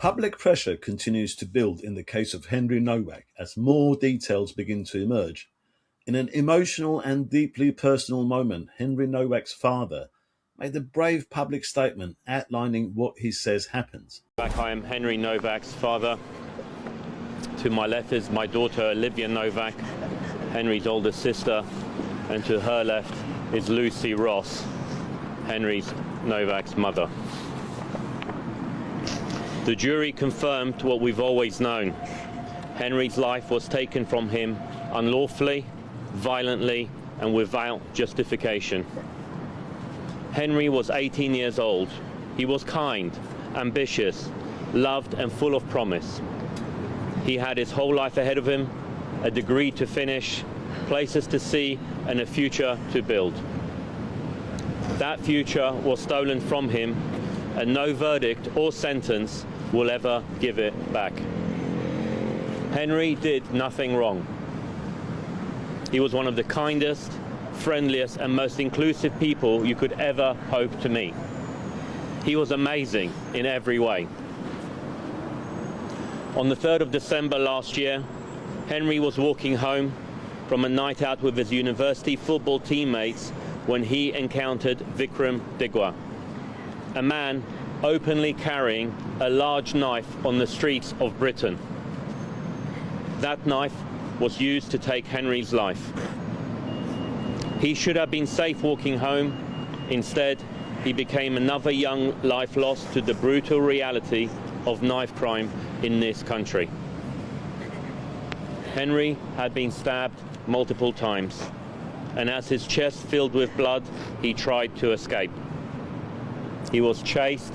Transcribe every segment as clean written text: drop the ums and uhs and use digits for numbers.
Public pressure continues to build in the case of Henry Nowak as more details begin to emerge. In an emotional and deeply personal moment, Henry Nowak's father made a brave public statement outlining what he says happened. I am Henry Nowak's father. To my left is my daughter Olivia Nowak, Henry's older sister, and to her left is Lucy Ross, Henry's Nowak's mother. The jury confirmed what we've always known. Henry's life was taken from him unlawfully, violently, and without justification. Henry was 18 years old. He was kind, ambitious, loved and full of promise. He had his whole life ahead of him, a degree to finish, places to see, and a future to build. That future was stolen from him, and no verdict or sentence will ever give it back. Henry did nothing wrong. He was one of the kindest, friendliest, and most inclusive people you could ever hope to meet. He was amazing in every way. On the 3rd of December last year, Henry was walking home from a night out with his university football teammates when he encountered Vikram Digwa, a man openly carrying a large knife on the streets of Britain. That knife was used to take Henry's life. He should have been safe walking home. Instead, he became another young life lost to the brutal reality of knife crime in this country. Henry had been stabbed multiple times, and as his chest filled with blood, he tried to escape. He was chased,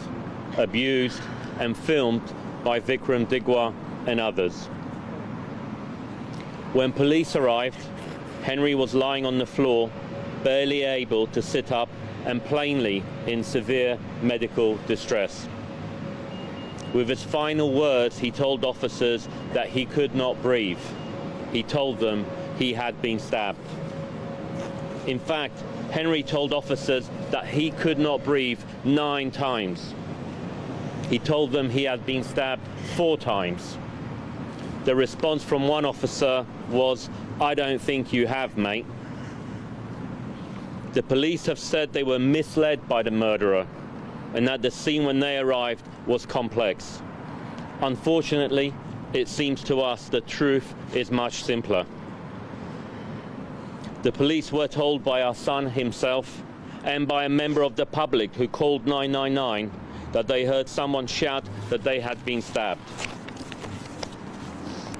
abused, and filmed by Vikram Digwa and others. When police arrived, Henry was lying on the floor, barely able to sit up and plainly in severe medical distress. With his final words, he told officers that he could not breathe. He told them he had been stabbed. In fact, Henry told officers that he could not breathe 9 times. He told them he had been stabbed 4 times. The response from one officer was, "I don't think you have, mate." The police have said they were misled by the murderer and that the scene when they arrived was complex. Unfortunately, it seems to us the truth is much simpler. The police were told by our son himself and by a member of the public who called 999 that they heard someone shout that they had been stabbed.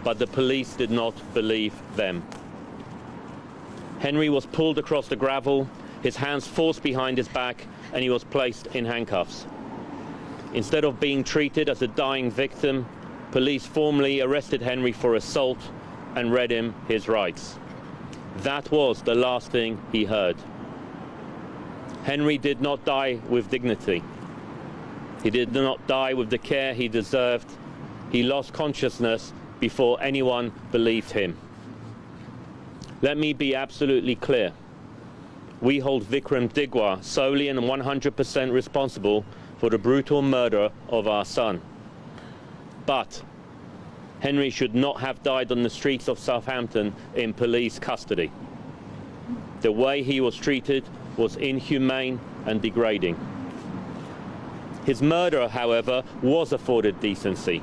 But the police did not believe them. Henry was pulled across the gravel, his hands forced behind his back, and he was placed in handcuffs. Instead of being treated as a dying victim, police formally arrested Henry for assault and read him his rights. That was the last thing he heard. Henry did not die with dignity. He did not die with the care he deserved. He lost consciousness before anyone believed him. Let me be absolutely clear. We hold Vikram Digwa solely and 100% responsible for the brutal murder of our son. But Henry should not have died on the streets of Southampton in police custody. The way he was treated was inhumane and degrading. His murderer, however, was afforded decency.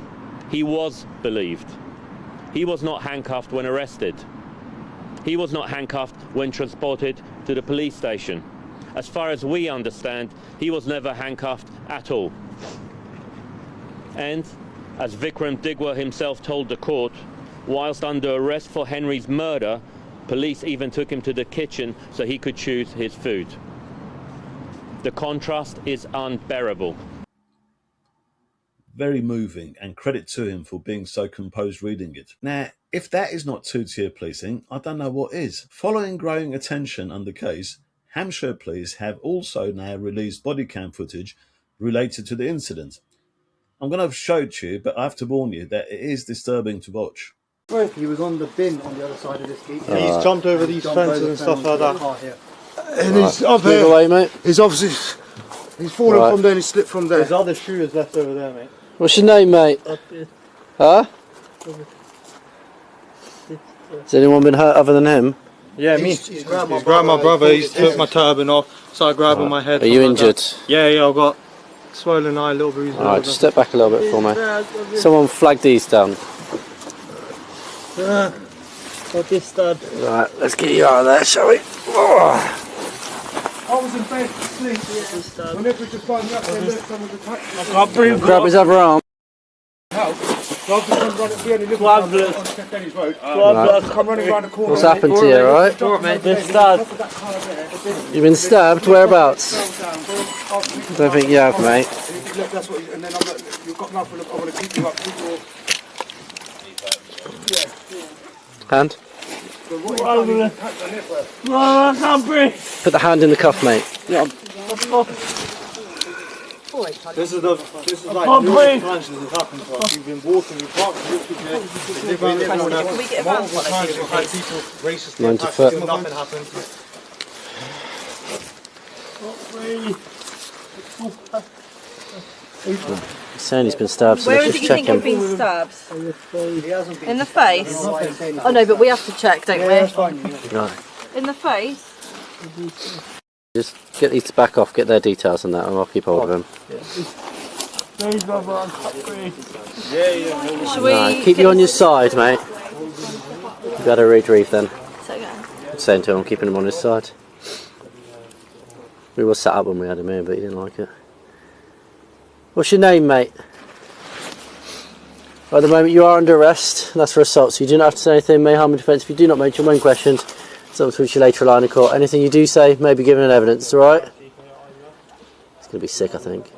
He was believed. He was not handcuffed when arrested. He was not handcuffed when transported to the police station. As far as we understand, he was never handcuffed at all. And, as Vikram Digwa himself told the court, whilst under arrest for Henry's murder, police even took him to the kitchen so he could choose his food. The contrast is unbearable. Very moving, and credit to him for being so composed reading it. Now, if that is not two-tier policing, I don't know what is. Following growing attention on the case, Hampshire Police have also now released body cam footage related to the incident. I'm going to show it to you, but I have to warn you that it is disturbing to watch. He was on the bin on the other side of this gate. He's jumped over these fences and stuff like that. And he's up here. Away, mate. He's obviously... He's fallen from there and he slipped from there. There's other shooters left over there, mate. What's your name, mate? Huh? Has anyone been hurt other than him? Yeah, me. He's grabbed He's grabbed my brother, he's took my turban off, started grabbing my head. Are you injured? Yeah, I've got swollen eye, little bruise. Alright, just step back a little bit for me. Someone flag these down. Got this stabbed. Right, let's get you out of there, shall we? I was in bed asleep. Whenever we just find out there, look, someone's attacked me. I can't breathe. Grab his other arm. So I've just come running, we only live on St Denny's Road. Come running around the corner. What's happened to you, alright? Been stabbed. You've been stabbed? Whereabouts? Don't think you have, mate. Look, that's what, and then I'm like, you've got nothing, I want to keep you up, keep you up. Hand? I can't breathe. Put the hand in the cuff, mate. This is like numerous times this has happened to us. We've been walking, we parked literally there. We live around the corner. Multiple times we've had people racistly attack us, still nothing happened. He's saying he's been stabbed, so Where let's is it just you check think you've him. been stabbed? In the face? Oh no, but we have to check, don't we? Right. In the face? Just get these to back off, get their details and that, and I'll keep hold of him. Should we Right, keep you on your side, mate. You better retrieve then. So, yeah. Saying to him, I'm keeping him on his side. We were set up when we had him here, but he didn't like it. What's your name, mate? At the moment you are under arrest, and that's for assault, so you do not have to say anything, may harm in defence. If you do not mention when questioned, so we'll switch you later line of court. Anything you do say may be given in evidence, alright? It's going to be sick, I think.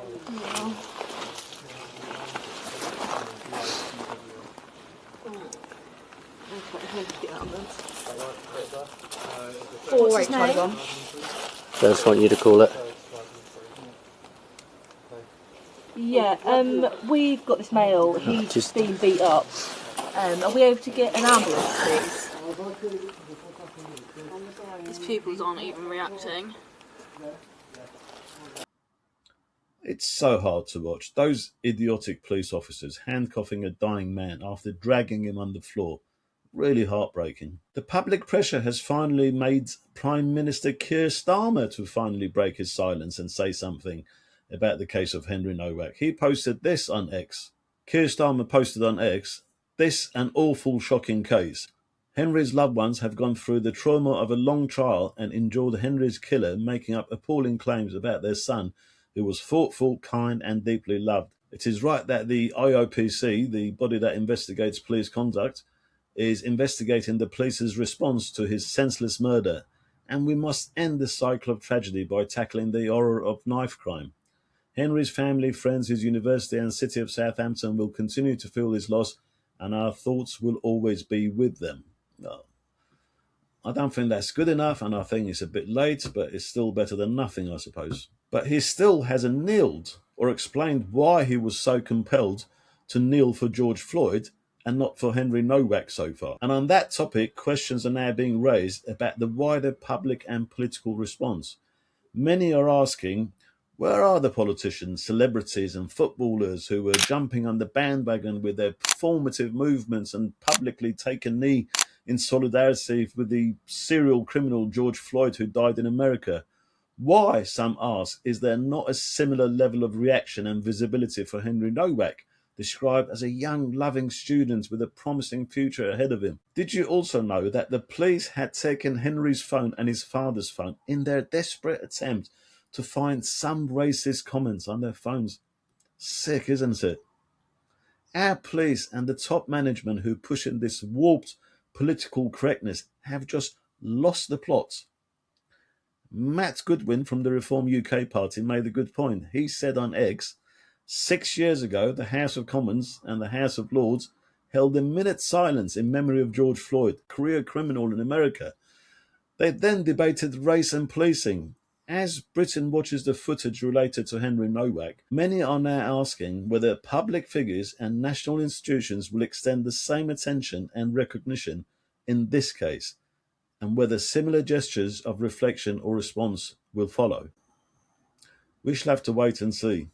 What's his name? So I just want you to call it. Yeah, we've got this male, he's just- been beat up. Are we able to get an ambulance, please? His pupils aren't even reacting. It's so hard to watch. Those idiotic police officers handcuffing a dying man after dragging him on the floor. Really heartbreaking. The public pressure has finally made Prime Minister Keir Starmer to finally break his silence and say something about the case of Henry Nowak. He posted this on X. Keir Starmer posted on X, "This an awful, shocking case. Henry's loved ones have gone through the trauma of a long trial and endured Henry's killer making up appalling claims about their son, who was thoughtful, kind and deeply loved. It is right that the IOPC, the body that investigates police conduct, is investigating the police's response to his senseless murder, and we must end the cycle of tragedy by tackling the horror of knife crime. Henry's family, friends, his university and city of Southampton will continue to feel his loss, and our thoughts will always be with them." No. I don't think that's good enough, and I think it's a bit late, but it's still better than nothing, I suppose. But he still hasn't kneeled or explained why he was so compelled to kneel for George Floyd and not for Henry Nowak so far. And on that topic, questions are now being raised about the wider public and political response. Many are asking, where are the politicians, celebrities and footballers who were jumping on the bandwagon with their performative movements and publicly take a knee in solidarity with the serial criminal George Floyd who died in America? Why, some ask, is there not a similar level of reaction and visibility for Henry Nowak, described as a young, loving student with a promising future ahead of him? Did you also know that the police had taken Henry's phone and his father's phone in their desperate attempt to find some racist comments on their phones? Sick, isn't it? Our police and the top management who push in this warped political correctness have just lost the plot. Matt Goodwin from the Reform UK party made a good point. He said on X, 6 years ago, the House of Commons and the House of Lords held a minute silence in memory of George Floyd, career criminal in America. They then debated race and policing. As Britain watches the footage related to Henry Nowak, many are now asking whether public figures and national institutions will extend the same attention and recognition in this case, and whether similar gestures of reflection or response will follow. We shall have to wait and see.